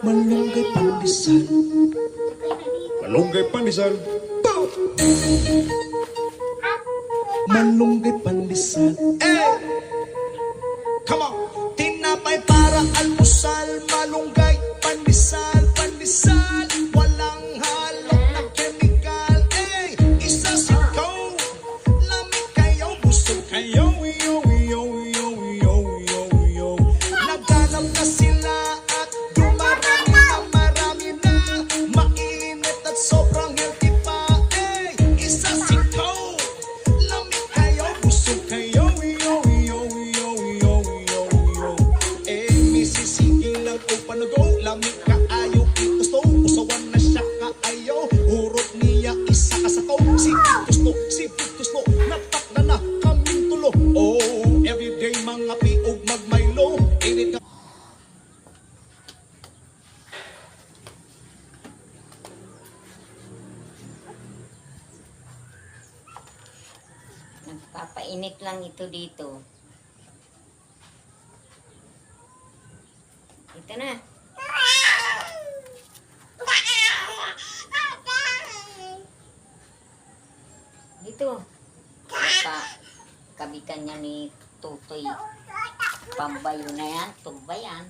Malunggay pandesal. Malunggay pandesal. Malunggay pandesal. Come on. Tinapay para almusal. Malunggay pandesal. Pandesal. Walang halong na chemical. Isa sikaw. Lamig kayo. Busog kayo. Yo, yo, yo, yo, yo, yo. Naghanap na sila at dumarami na marami na. Mainit at sobrang healthy pa. Isa sikaw. Lamig kayo. Busog kayo. Yo, yo, yo, yo, yo, yo. Misisigil lang o panago. Lamig ka ayaw itusto. Usawan na siya ka ayaw. Hurot niya isa ka sa to. Si Pitusto, natakda na kaming tulo. Oh, everyday mga piog magmaylo. Init ka. Nagpapainit lang ito dito. Ito na. Dito. Kabitan niya ni Tutoy. Pambayo na yan. Tugba yan.